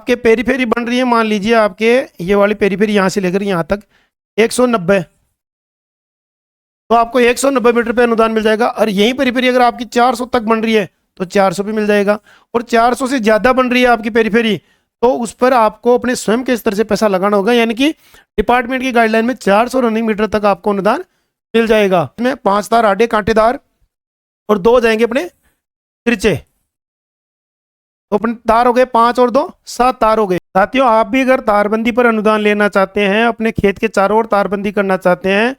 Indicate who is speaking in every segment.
Speaker 1: आपके पेरीफेरी बन रही है, मान लीजिए आपके ये वाली पेरीफेरी यहाँ से लेकर यहाँ तक 190, तो आपको 190 मीटर पे अनुदान मिल जाएगा। और यही पेरीफेरी अगर आपकी 400 तक बन रही है तो 400 पे मिल जाएगा। और 400 से ज़्यादा बन रही है आपकी पेरीफेरी तो उस पर आपको अपने स्वयं के स्तर से पैसा लगाना होगा, यानी कि डिपार्टमेंट की गाइडलाइन में 400 रनिंग मीटर तक आपको अनुदान मिल जाएगा। इसमें 5 तार आड़े कांटेदार और 2 जाएंगे अपने तिरछे, तो अपने तार हो गए 5 और 2 7 तार हो गए। साथियों, आप भी अगर तारबंदी पर अनुदान लेना चाहते हैं, अपने खेत के चारों ओर तारबंदी करना चाहते हैं,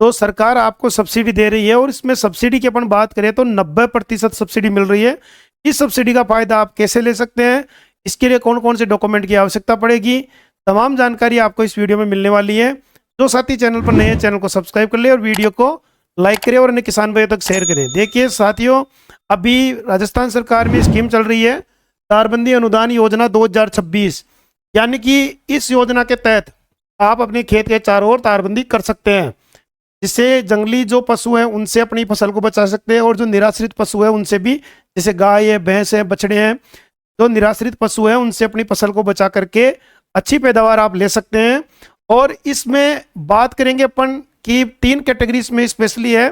Speaker 1: तो सरकार आपको सब्सिडी दे रही है। और इसमें सब्सिडी की अपन बात करें तो 90% सब्सिडी मिल रही है। इस सब्सिडी का फायदा आप कैसे ले सकते हैं, इसके लिए कौन कौन से डॉक्यूमेंट की आवश्यकता पड़ेगी, तमाम जानकारी आपको इस वीडियो में मिलने वाली है। जो साथी चैनल पर नए हैं, चैनल को सब्सक्राइब कर ले और वीडियो को लाइक करें और अन्य किसान भाइयों तक शेयर करें। देखिए साथियों, अभी राजस्थान सरकार में स्कीम चल रही है तारबंदी अनुदान योजना 2026, यानी कि इस योजना के तहत आप अपने खेत के चारों ओर तारबंदी कर सकते हैं, जिससे जंगली जो पशु हैं उनसे अपनी फसल को बचा सकते हैं, और जो निराश्रित पशु है उनसे भी, जैसे गाय है, भैंस है, बछड़े हैं, जो निराश्रित पशु हैं उनसे अपनी फसल को बचा करके अच्छी पैदावार आप ले सकते हैं। और इसमें बात करेंगे अपन कि 3 कैटेगरीज में स्पेशली है,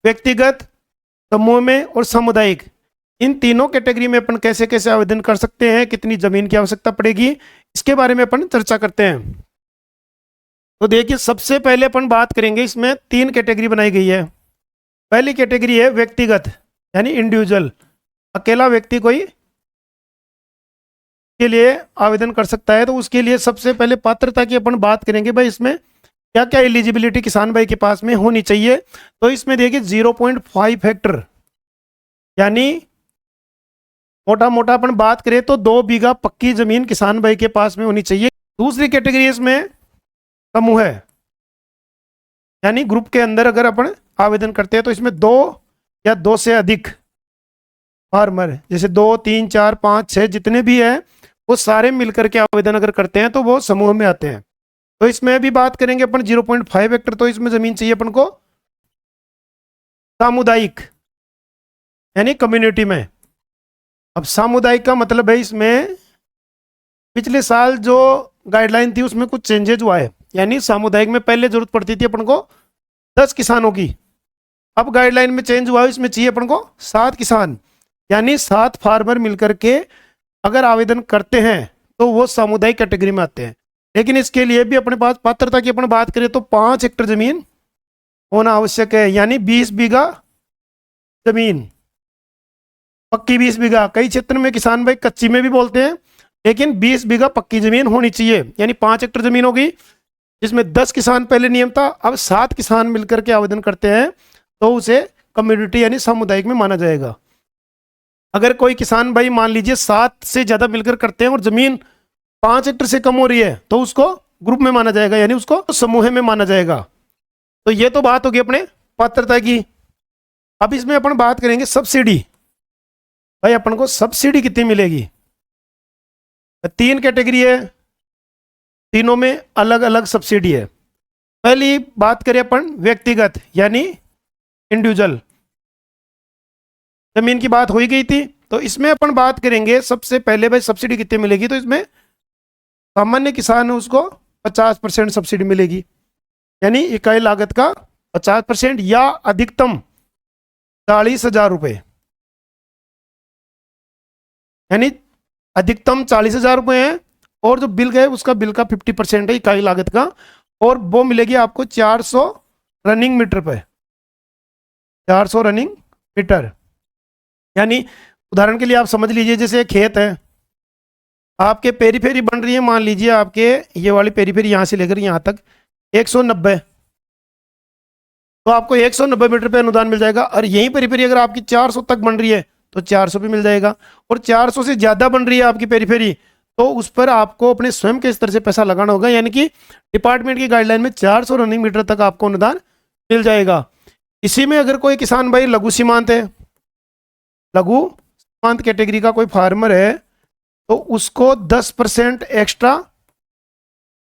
Speaker 1: व्यक्तिगत, समूह में और सामुदायिक। इन तीनों कैटेगरी में अपन कैसे कैसे आवेदन कर सकते हैं, कितनी जमीन की आवश्यकता पड़ेगी, इसके बारे में अपन चर्चा करते हैं। तो देखिए, सबसे पहले अपन बात करेंगे, इसमें 3 कैटेगरी बनाई गई है। पहली कैटेगरी है व्यक्तिगत, यानी इंडिविजुअल, अकेला व्यक्ति कोई के लिए आवेदन कर सकता है। तो उसके लिए सबसे पहले पात्रता की अपन बात करेंगे, भाई इसमें क्या क्या एलिजिबिलिटी किसान भाई के पास में होनी चाहिए। तो इसमें देखिए 0.5 हेक्टर, यानी मोटा मोटा अपन बात करें तो 2 बीघा पक्की जमीन किसान भाई के पास में होनी चाहिए। दूसरी कैटेगरी इसमें समूह है, यानी ग्रुप के अंदर अगर अपन आवेदन करते हैं तो इसमें 2 या 2 से अधिक फार्मर, जैसे 2 3 4 5 6 जितने भी हैं, वो सारे मिलकर के आवेदन अगर करते हैं तो वो समूह में आते हैं। तो इसमें भी बात करेंगे अपन 0.5 हेक्टर, तो इसमें जमीन चाहिए अपन को सामुदायिक, यानी कम्युनिटी में। अब सामुदायिक का मतलब है, इसमें पिछले साल जो गाइडलाइन थी उसमें कुछ चेंजेज हुआ है, यानी सामुदायिक में पहले जरूरत पड़ती थी अपन को 10 किसानों की, अब गाइडलाइन में चेंज हुआ है, इसमें चाहिए अपन को 7 किसान, यानी 7 फार्मर मिलकर के अगर आवेदन करते हैं तो वो सामुदायिक कैटेगरी में आते हैं। लेकिन इसके लिए भी अपने पास पात्रता की अपन बात करें तो 5 हेक्टर जमीन होना आवश्यक है, यानी 20 बीघा जमीन पक्की, 20 बीघा। कई क्षेत्र में किसान भाई कच्ची में भी बोलते हैं, लेकिन 20 बीघा पक्की जमीन होनी चाहिए, यानी 5 हेक्टर जमीन होगी, जिसमें 10 किसान पहले नियम था, अब 7 किसान मिलकर के आवेदन करते हैं तो उसे कम्युनिटी यानी सामुदायिक में माना जाएगा। अगर कोई किसान भाई मान लीजिए 7 से ज़्यादा मिलकर करते हैं और ज़मीन 5 हेक्टर से कम हो रही है तो उसको ग्रुप में माना जाएगा, यानी उसको समूह में माना जाएगा। तो ये तो बात होगी अपने पात्रता की। अब इसमें अपन बात करेंगे सब्सिडी, भाई अपन को सब्सिडी कितनी मिलेगी। 3 कैटेगरी है, तीनों में अलग अलग सब्सिडी है। पहली बात करें अपन व्यक्तिगत, यानी इंडिविजुअल, जमीन की बात हो ही गई थी, तो इसमें अपन बात करेंगे सबसे पहले भाई सब्सिडी कितनी मिलेगी। तो इसमें सामान्य किसान है उसको 50% सब्सिडी मिलेगी, यानी इकाई लागत का 50%, या अधिकतम 40,000 रुपये, यानी अधिकतम 40,000 रुपये है। और जो बिल है उसका बिल का 50% है इकाई लागत का, और वो मिलेगी आपको 400 रनिंग मीटर पे, 400 रनिंग मीटर। यानी उदाहरण के लिए आप समझ लीजिए, जैसे खेत है, आपके पेरीफेरी बन रही है, मान लीजिए आपके ये वाली पेरीफेरी यहाँ से लेकर यहाँ तक 190, तो आपको 190 मीटर पे अनुदान मिल जाएगा। और यही पेरीफेरी अगर आपकी 400 तक बन रही है तो 400 पे मिल जाएगा। और 400 से ज़्यादा बन रही है आपकी पेरीफेरी तो उस पर आपको अपने स्वयं के स्तर से पैसा लगाना होगा, यानी कि डिपार्टमेंट की गाइडलाइन में 400 रनिंग मीटर तक आपको अनुदान मिल जाएगा। इसी में अगर कोई किसान भाई लघु सीमांत है, लघु सीमांत कैटेगरी का कोई फार्मर है, तो उसको 10% एक्स्ट्रा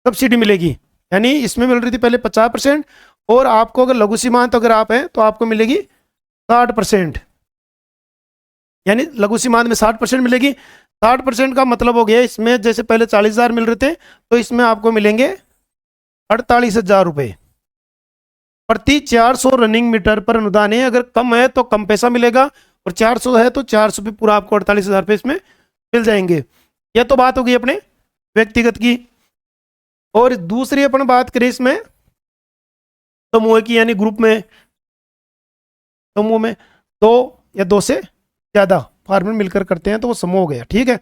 Speaker 1: सब्सिडी मिलेगी, यानी इसमें मिल रही थी पहले 50%, और आपको अगर लघु सीमांत अगर आप हैं तो आपको मिलेगी 60%, यानी लघु सीमांत में 60% मिलेगी। 60% का मतलब हो गया, इसमें जैसे पहले 40,000 मिल रहे थे तो इसमें आपको मिलेंगे 48,000 रुपये प्रति 400 रनिंग मीटर पर अनुदान है। अगर कम है तो कम पैसा मिलेगा, और 400 है तो 400 पे पूरा आपको 48,000 रुपये इसमें मिल जाएंगे। यह तो बात होगी अपने व्यक्तिगत की। और दूसरी अपन बात करें इसमें समूह की, यानी ग्रुप में, समूह में दो या दो से ज़्यादा फार्मर मिलकर करते हैं तो वो समूह हो गया, ठीक है।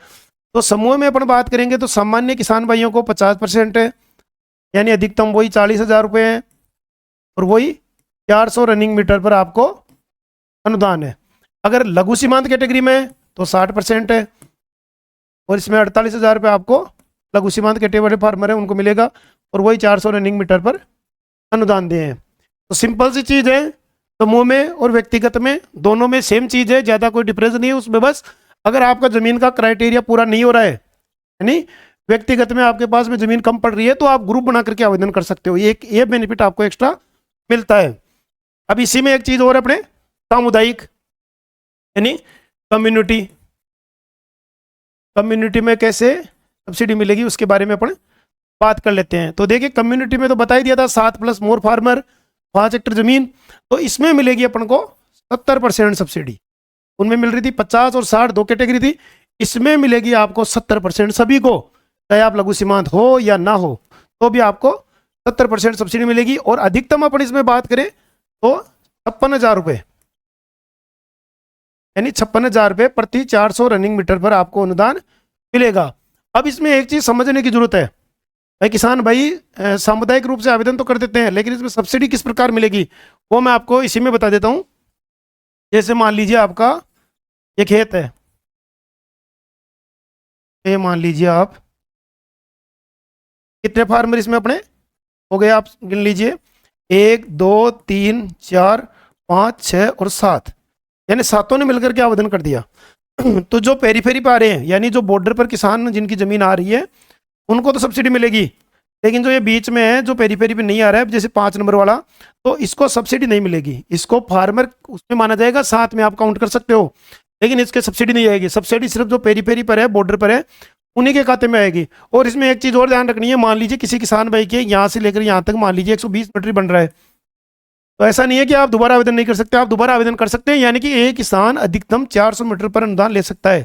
Speaker 1: तो समूह में अपन बात करेंगे तो सामान्य किसान भाइयों को 50% है, यानी अधिकतम वही 40,000 रुपये है, और वही 400 रनिंग मीटर पर आपको अनुदान है। अगर लघु सीमांत कैटेगरी में तो 60% है, और इसमें 48,000 रुपये आपको लघु सीमांत कैटेगरी वाले फार्मर है उनको मिलेगा, और वही 400 रनिंग मीटर पर अनुदान दिए हैं। तो सिंपल सी चीज़ है, समूह में और व्यक्तिगत में दोनों में सेम चीज़ है, ज़्यादा कोई डिफरेंस नहीं है उसमें। बस अगर आपका ज़मीन का क्राइटेरिया पूरा नहीं हो रहा है, यानी व्यक्तिगत में आपके पास में ज़मीन कम पड़ रही है, तो आप ग्रुप बना करके आवेदन कर सकते हो। ये बेनिफिट आपको एक्स्ट्रा मिलता है। अब इसी में एक चीज़ और अपने सामुदायिक, यानी कम्युनिटी, कम्युनिटी में कैसे सब्सिडी मिलेगी उसके बारे में अपन बात कर लेते हैं। तो देखिए कम्युनिटी में तो बता ही दिया था 7 प्लस मोर फार्मर 5 हेक्टर जमीन, तो इसमें मिलेगी अपन को 70% सब्सिडी। उनमें मिल रही थी 50 और 60 दो कैटेगरी थी, इसमें मिलेगी आपको 70% सभी को, चाहे आप लघु सीमांत हो या ना हो तो भी आपको 70% सब्सिडी मिलेगी। और अधिकतम अपन इसमें बात करें तो 56,000 रुपये, यानी 56,000 रुपये प्रति 400 रनिंग मीटर पर आपको अनुदान मिलेगा। अब इसमें एक चीज़ समझने की जरूरत है, भाई किसान भाई सामुदायिक रूप से आवेदन तो कर देते हैं, लेकिन इसमें सब्सिडी किस प्रकार मिलेगी वो मैं आपको इसी में बता देता हूँ। जैसे मान लीजिए आपका ये खेत है, ये मान लीजिए आप, कितने फार्मर इसमें अपने हो गए आप गिन लीजिए, 1 2 3 4 5 6 और 7, यानी सातों ने मिलकर के आवेदन कर दिया। तो जो पेरीफेरी पे आ रहे हैं, यानी जो बॉर्डर पर किसान जिनकी ज़मीन आ रही है उनको तो सब्सिडी मिलेगी, लेकिन जो ये बीच में है जो पेरीफेरी पे नहीं आ रहा है, जैसे 5 नंबर वाला, तो इसको सब्सिडी नहीं मिलेगी। इसको फार्मर उसमें माना जाएगा, साथ में आप काउंट कर सकते हो, लेकिन इसके सब्सिडी नहीं आएगी। सब्सिडी सिर्फ जो पेरीफेरी पर है, बॉर्डर पर है, उन्हीं के खाते में आएगी। और इसमें एक चीज़ और ध्यान रखनी है, मान लीजिए किसी किसान भाई के यहाँ से लेकर यहाँ तक मान लीजिए 120 मीटर बन रहा है, तो ऐसा नहीं है कि आप दोबारा आवेदन नहीं कर सकते, आप दोबारा आवेदन कर सकते हैं। यानी कि एक किसान अधिकतम 400 मीटर पर अनुदान ले सकता है।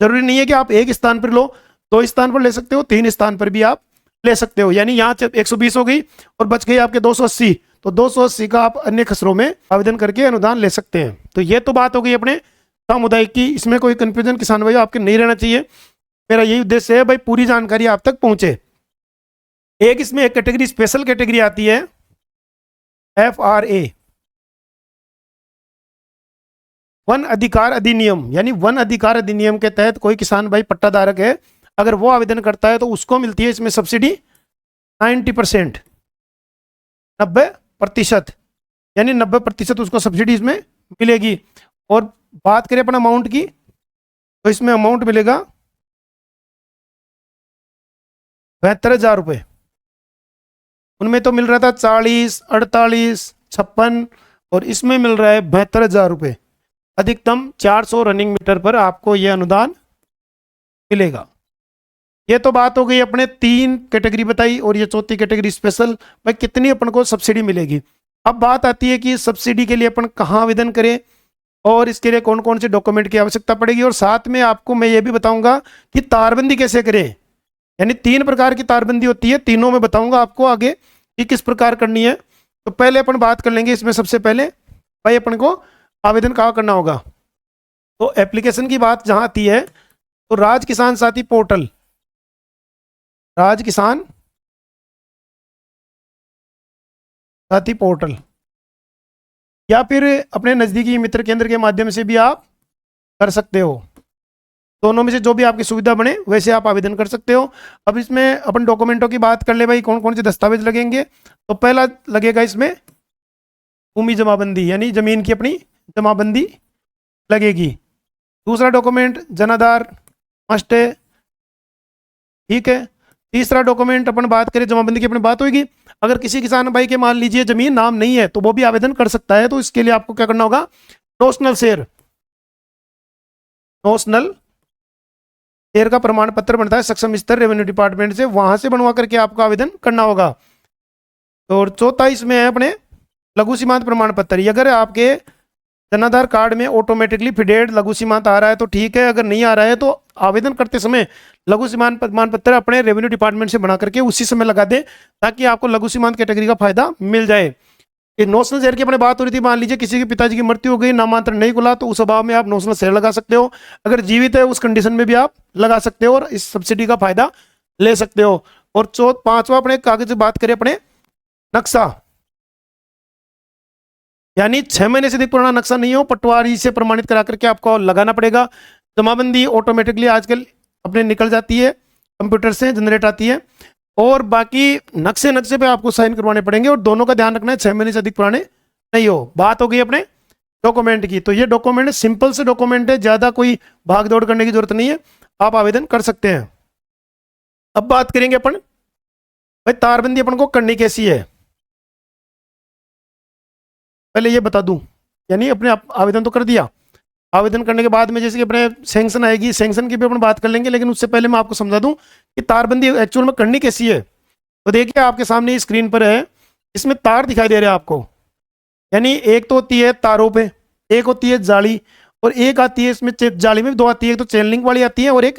Speaker 1: जरूरी नहीं है कि आप एक स्थान पर लो, 2 स्थान पर ले सकते हो, 3 स्थान पर भी आप ले सकते हो। यानी यहाँ 120 हो गई और बच गई आपके 280, तो 280 का आप अन्य खसरों में आवेदन करके अनुदान ले सकते हैं। तो ये तो बात हो गई अपने सामुदायिक की। इसमें कोई कंफ्यूजन किसान भाई आपके नहीं रहना चाहिए, मेरा यही उद्देश्य है भाई पूरी जानकारी आप तक पहुंचे। एक इसमें एक कैटेगरी स्पेशल कैटेगरी आती है, FRA, वन अधिकार अधिनियम, यानी वन अधिकार अधिनियम के तहत कोई किसान भाई पट्टाधारक है, अगर वो आवेदन करता है तो उसको मिलती है इसमें सब्सिडी 90%, 90%, यानी 90% उसको सब्सिडी इसमें मिलेगी। और बात करें अपना अमाउंट की, तो इसमें अमाउंट मिलेगा 72,000 रुपये। उनमें तो मिल रहा था 40, 48, 56, और इसमें मिल रहा है 72,000 रुपये। अधिकतम 400 रनिंग मीटर पर आपको यह अनुदान मिलेगा। ये तो बात हो गई, अपने 3 कैटेगरी बताई, और ये चौथी कैटेगरी स्पेशल, भाई कितनी अपन को सब्सिडी मिलेगी। अब बात आती है कि सब्सिडी के लिए अपन कहाँ आवेदन करें और इसके लिए कौन कौन से डॉक्यूमेंट की आवश्यकता पड़ेगी, और साथ में आपको मैं ये भी बताऊंगा कि तारबंदी कैसे करें। यानी 3 प्रकार की तारबंदी होती है, तीनों में बताऊंगा आपको आगे कि किस प्रकार करनी है। तो पहले अपन बात कर लेंगे इसमें सबसे पहले भाई अपन को आवेदन कहाँ करना होगा। तो एप्लीकेशन की बात जहाँ आती है तो राज किसान साथी पोर्टल, राज किसान साथी पोर्टल, या फिर अपने नज़दीकी मित्र केंद्र के माध्यम से भी आप कर सकते हो। दोनों में से जो भी आपकी सुविधा बने वैसे आप आवेदन कर सकते हो। अब इसमें अपन डॉक्यूमेंटों की बात कर ले भाई, कौन कौन से दस्तावेज लगेंगे। तो पहला लगेगा इसमें भूमि जमाबंदी, यानी जमीन की अपनी जमाबंदी लगेगी। दूसरा डॉक्यूमेंट जनाधार मस्ट है, ठीक है। तीसरा डॉक्यूमेंट अपन बात करें जमाबंदी की, अपनी बात होगी, अगर किसी किसान भाई के मान लीजिए जमीन नाम नहीं है तो वो भी आवेदन कर सकता है। तो इसके लिए आपको क्या करना होगा, नोशनल शेयर, नोशनल शेयर का प्रमाण पत्र बनता है सक्षम स्तर रेवेन्यू डिपार्टमेंट से, वहां से बनवा करके आपको आवेदन करना होगा। तो और चौथा इसमें है अपने लघु सीमांत प्रमाण पत्र। ये अगर आपके जनाधार कार्ड में ऑटोमेटिकली फिडेड लघु सीमांत आ रहा है तो ठीक है, अगर नहीं आ रहा है तो आवेदन करते समय लघु सीमांत प्रमाण पत्र अपने रेवेन्यू डिपार्टमेंट से बना करके उसी समय लगा दें, ताकि आपको लघु सीमांत कैटेगरी का फायदा मिल जाए। ये नोशनल शेयर की अपने बात हो रही थी, मान लीजिए किसी के पिताजी की मृत्यु हो गई, नामांतरण नहीं खुला, तो उस अभाव में आप नोशनल शेयर लगा सकते हो। अगर जीवित है उस कंडीशन में भी आप लगा सकते हो और इस सब्सिडी का फायदा ले सकते हो। और पांचवा अपने कागज की बात करें, अपने नक्शा, यानी 6 महीने से अधिक पुराना नक्शा नहीं हो, पटवारी से प्रमाणित करा करके आपको लगाना पड़ेगा। जमाबंदी ऑटोमेटिकली आजकल अपने निकल जाती है, कंप्यूटर से जनरेट आती है, और बाकी नक्शे पे आपको साइन करवाने पड़ेंगे। और दोनों का ध्यान रखना है 6 महीने से अधिक पुराने नहीं हो। बात हो गई अपने डॉक्यूमेंट की, तो ये डॉक्यूमेंट सिंपल से डॉक्यूमेंट है, ज़्यादा कोई भाग दौड़ करने की जरूरत नहीं है, आप आवेदन कर सकते हैं। अब बात करेंगे अपन भाई तारबंदी अपन को करनी कैसी है। पहले ये बता दूं, यानी अपने आवेदन तो कर दिया, आवेदन करने के बाद में जैसे कि अपने सैंक्शन आएगी, सैंक्शन की भी अपन बात कर लेंगे, लेकिन उससे पहले मैं आपको समझा दूं कि तारबंदी एक्चुअल में करनी कैसी है। तो देखिए आपके सामने स्क्रीन पर है, इसमें तार दिखाई दे रहा है आपको, यानी एक तो होती है तारों पे, एक होती है जाली, और एक आती है इसमें जाली में भी दो आती है, एक तो चेन लिंक वाली आती है और एक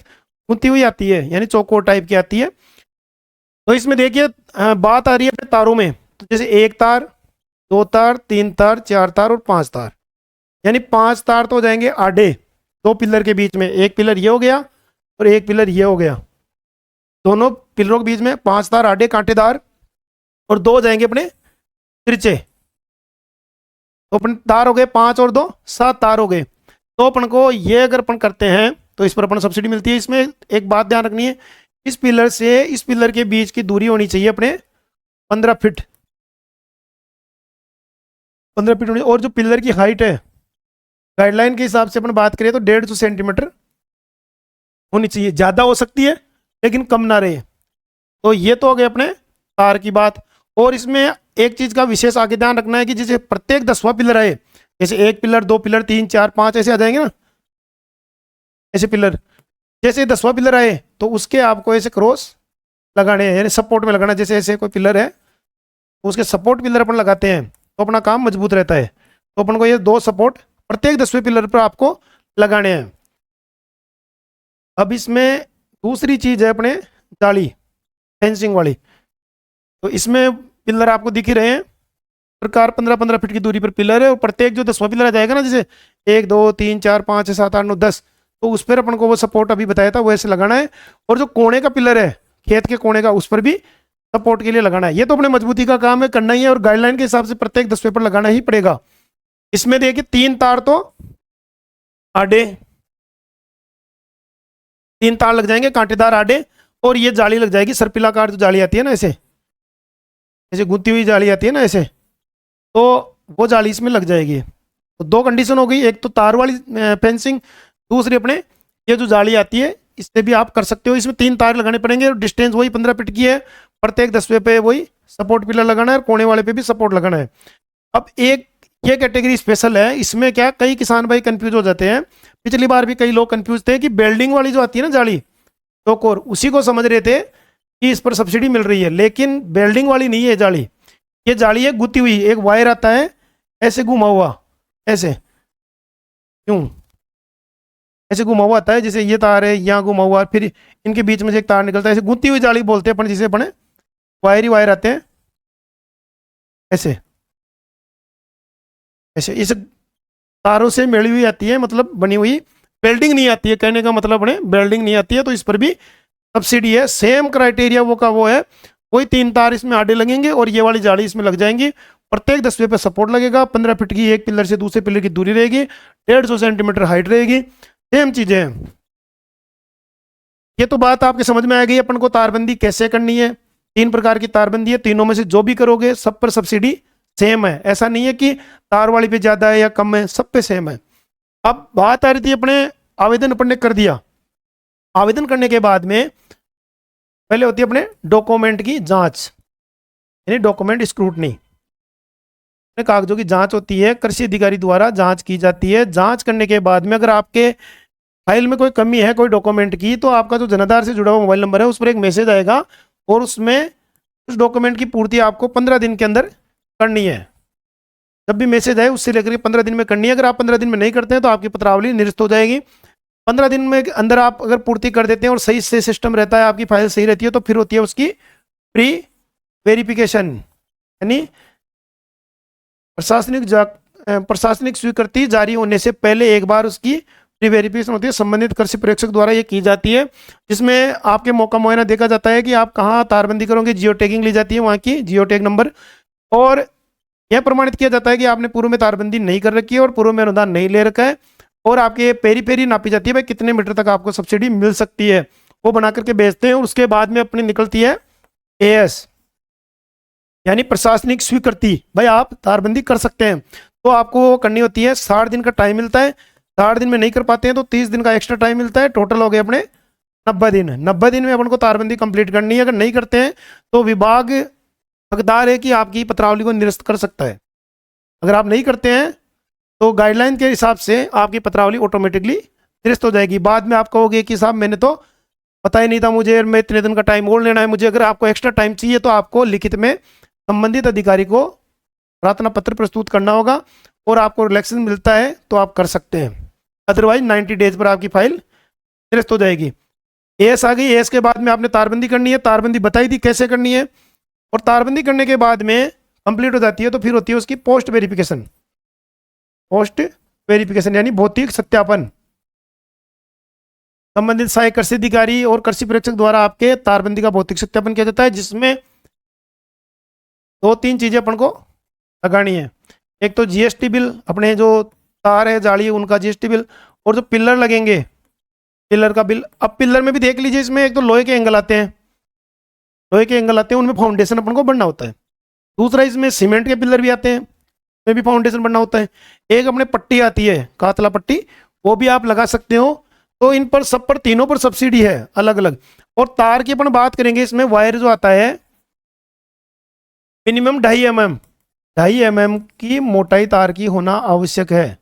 Speaker 1: गुंथी हुई आती है, यानी चौकोर टाइप की आती है। तो इसमें देखिए बात आ रही है अपने तारों में, तो जैसे एक तार, दो तार, तीन तार, चार तार और 5 तार, यानी 5 तार तो हो जाएंगे आडे, 2 पिलर के बीच में, एक पिलर ये हो गया और एक पिलर ये हो गया, दोनों पिलरों के बीच में 5 तार आडे कांटेदार, और 2 हो जाएंगे अपने तिरछे। तो अपन तार हो गए 5 और 2 7 तार हो गए। तो अपन को ये अगर अपन करते हैं तो इस पर अपन सब्सिडी मिलती है। इसमें एक बात ध्यान रखनी है, इस पिलर से इस पिलर के बीच की दूरी होनी चाहिए अपने 15 फीट, 15 फीट होनी। और जो पिलर की हाइट है गाइडलाइन के हिसाब से अपन बात करें तो 150 सेंटीमीटर होनी चाहिए, ज़्यादा हो सकती है लेकिन कम ना रहे। तो ये तो हो गए अपने तार की बात। और इसमें एक चीज़ का विशेष आगे ध्यान रखना है कि जैसे प्रत्येक 10वां पिलर आए, जैसे 1 पिलर, 2 पिलर, 3, 4, 5 ऐसे आ जाएंगे ना, ऐसे पिलर, जैसे 10वां पिलर आए तो उसके आपको ऐसे क्रॉस लगाने हैं, यानी सपोर्ट में लगाना। जैसे ऐसे कोई पिलर है तो उसके सपोर्ट पिलर अपन लगाते हैं तो अपना काम मजबूत रहता है। तो अपन को ये 2 सपोर्ट प्रत्येक 10वें पिलर पर आपको लगाने हैं। अब इसमें दूसरी चीज है अपने जाली, फेंसिंग वाली। तो इसमें पिलर आपको दिख ही रहे हैं, प्रकार 15-15 फीट की दूरी पर पिलर है, और प्रत्येक जो 10वां पिलर आ जाएगा ना, जैसे 1 2 3 4 5 6 7 8 9 10, तो उस पर अपन को वो सपोर्ट अभी बताया था वो ऐसे लगाना है। और जो कोने का पिलर है, खेत के कोने का, उस पर भी सपोर्ट के लिए लगाना है। ये तो अपने मजबूती का काम है, करना ही है, और गाइडलाइन के हिसाब से प्रत्येक 10वें पर लगाना ही पड़ेगा। इसमें देखिए 3 तार तो आडे, 3 तार लग जाएंगे कांटेदार आडे, और ये जाली लग जाएगी सर्पिलाकार जो जाली आती है ना, ऐसे ऐसे गुंथी हुई जाली आती है ना ऐसे, तो वो जाली इसमें लग जाएगी। तो 2 कंडीशन हो गई, एक तो तार वाली फेंसिंग, दूसरी अपने ये जो जाली आती है इससे भी आप कर सकते हो। इसमें 3 तार लगाने पड़ेंगे, और डिस्टेंस वही 15 फीट की है, प्रत्येक 10वें पे वही सपोर्ट पिलर लगाना है, और कोने वाले पे भी सपोर्ट लगाना है। अब एक ये कैटेगरी स्पेशल है, इसमें क्या कई किसान भाई कंफ्यूज हो जाते हैं। पिछली बार भी कई लोग कंफ्यूज थे कि बेल्डिंग वाली जो आती है ना जाली चौकोर, उसी को समझ रहे थे कि इस पर सब्सिडी मिल रही है, लेकिन बेल्डिंग वाली नहीं है जाली। ये जाली है गुत्ती हुई, एक वायर आता है ऐसे घुमा हुआ, ऐसे क्यों ऐसे घुमा हुआ आता है, जैसे ये तार है यहाँ घुमा हुआ, फिर इनके बीच में से एक तार निकलता है, ऐसे गुत्ती हुई जाली बोलते हैं अपन, जिसे अपने वायर ही वायर आते हैं ऐसे ऐसे, इस तारों से मिली हुई आती है, मतलब बनी हुई, बेल्डिंग नहीं आती है, कहने का मतलब अपने बेल्डिंग नहीं आती है। तो इस पर भी सब्सिडी है, सेम क्राइटेरिया वो का वो है, वही 3 तार इसमें आडे लगेंगे और ये वाली जाली इसमें लग जाएंगी। प्रत्येक 10वें पे सपोर्ट लगेगा, 15 फीट की एक पिलर से दूसरे पिलर की दूरी रहेगी, 150 सेंटीमीटर हाइट रहेगी, सेम चीजें हैं। ये तो बात आपके समझ में आ गई अपन को तारबंदी कैसे करनी है। 3 प्रकार की तारबंदी है, तीनों में से जो भी करोगे सब पर सब्सिडी सेम है, ऐसा नहीं है कि तार वाली पे ज्यादा है या कम है, सब पे सेम है। अब बात आ रही थी अपने आवेदन अपन ने कर दिया, आवेदन करने के बाद में पहले होती है अपने डॉक्यूमेंट की जांच, यानी डॉक्यूमेंट स्क्रूटनी, कागजों की जांच होती है, कृषि अधिकारी द्वारा जांच की जाती है। जांच करने के बाद में अगर आपके फाइल में कोई कमी है कोई डॉक्यूमेंट की, तो आपका जो जनाधार से जुड़ा हुआ मोबाइल नंबर है उस पर एक मैसेज आएगा और उसमें उस डॉक्यूमेंट की पूर्ति आपको 15 दिन के अंदर करनी है। जब भी मैसेज आए उससे लेकर 15 दिन में करनी है। अगर आप 15 दिन में नहीं करते हैं तो आपकी पत्रावली निरस्त हो जाएगी। 15 दिन में अंदर आप अगर पूर्ति कर देते हैं और सही से सिस्टम रहता है, आपकी फाइल सही रहती है, तो फिर होती है उसकी प्री वेरिफिकेशन, यानी प्रशासनिक स्वीकृति जारी होने से पहले एक बार उसकी प्री वेरिफिकेशन होती है। संबंधित कृषि पर्यवेक्षक द्वारा ये की जाती है, जिसमें आपके मौका मुआयना देखा जाता है कि आप कहाँ तारबंदी करोगे, जियो टैगिंग ली जाती है वहाँ की जियो टैग नंबर, और यह प्रमाणित किया जाता है कि आपने पूर्व में तारबंदी नहीं कर रखी है और पूर्व में अनुदान नहीं ले रखा है, और आपके पेरी नापी जाती है भाई कितने मीटर तक आपको सब्सिडी मिल सकती है, वो बना करके बेचते हैं। और उसके बाद में अपनी निकलती है एएस, यानी प्रशासनिक स्वीकृति, भाई आप तारबंदी कर सकते हैं। तो आपको वो करनी होती है, 60 दिन का टाइम मिलता है। 60 दिन में नहीं कर पाते हैं तो 30 दिन का एक्स्ट्रा टाइम मिलता है। टोटल हो गए अपने 90 दिन। 90 दिन में अपन को तारबंदी कंप्लीट करनी है। अगर नहीं करते हैं तो विभाग हकदार है कि आपकी पत्रावली को निरस्त कर सकता है। अगर आप नहीं करते हैं तो गाइडलाइन के हिसाब से आपकी पत्रावली ऑटोमेटिकली निरस्त हो जाएगी। बाद में आप कहोगे कि साहब मैंने तो पता ही नहीं था मुझे, मैं इतने दिन का टाइम और लेना है मुझे। अगर आपको एक्स्ट्रा टाइम चाहिए तो आपको लिखित में संबंधित अधिकारी को प्रार्थना पत्र प्रस्तुत करना होगा, और आपको रिलैक्सेशन मिलता है तो आप कर सकते हैं। अदरवाइज 90 डेज पर आपकी फाइल निरस्त हो जाएगी। एएस आ गई। एएस के बाद में आपने तारबंदी करनी है। तारबंदी बताई थी कैसे करनी है, और तारबंदी करने के बाद में कंप्लीट हो जाती है तो फिर होती है उसकी पोस्ट वेरिफिकेशन। पोस्ट वेरिफिकेशन यानी भौतिक सत्यापन। संबंधित सहायक कृषि अधिकारी और कृषि पर्यवेक्षक द्वारा आपके तारबंदी का भौतिक सत्यापन किया जाता है, जिसमें 2-3 चीजें अपन को लगानी है। एक तो जीएसटी बिल, अपने जो तार है जाली उनका जीएसटी बिल, और जो पिलर लगेंगे पिलर का बिल। अब पिलर में भी देख लीजिए, इसमें एक तो लोहे के एंगल आते हैं, लोहे के एंगल आते हैं, उनमें फाउंडेशन अपन को बनना होता है। दूसरा इसमें सीमेंट के पिलर भी आते हैं, उसमें भी फाउंडेशन बनना होता है। एक अपने पट्टी आती है कातला पट्टी, वो भी आप लगा सकते हो। तो इन पर सब पर तीनों पर सब्सिडी है अलग अलग। और तार की अपन बात करेंगे, इसमें वायर जो आता है मिनिमम 2.5 mm की मोटाई तार की होना आवश्यक है।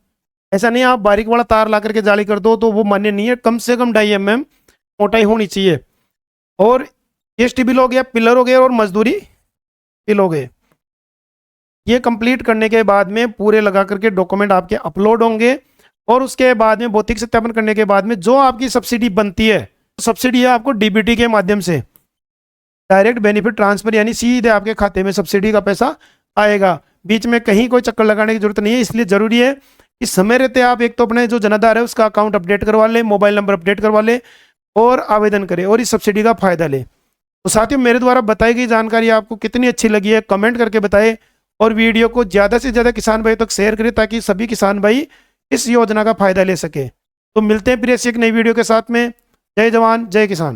Speaker 1: ऐसा नहीं आप बारीक वाला तार ला करके जाली कर दो तो वो मान्य नहीं है। कम से कम 2.5 mm मोटाई होनी चाहिए। और जीएसटी बिल हो गया, पिलर हो गया, और मजदूरी बिल हो गए। ये कंप्लीट करने के बाद में पूरे लगा करके डॉक्यूमेंट आपके अपलोड होंगे, और उसके बाद में भौतिक सत्यापन करने के बाद में जो आपकी सब्सिडी बनती है, सब्सिडी है आपको डीबीटी के माध्यम से डायरेक्ट बेनिफिट ट्रांसफर, यानी सीधे आपके खाते में सब्सिडी का पैसा आएगा। बीच में कहीं कोई चक्कर लगाने की जरूरत नहीं है। इसलिए जरूरी है कि समय रहते आप एक तो अपने जो जनाधार है उसका अकाउंट अपडेट करवा लें, मोबाइल नंबर अपडेट करवा लें, और आवेदन करें और इस सब्सिडी का फायदा लें। तो साथियों, मेरे द्वारा बताई गई जानकारी आपको कितनी अच्छी लगी है कमेंट करके बताएं, और वीडियो को ज़्यादा से ज़्यादा किसान भाई तक शेयर करें ताकि सभी किसान भाई इस योजना का फायदा ले सके। तो मिलते हैं फिर ऐसी एक नई वीडियो के साथ में। जय जवान जय किसान।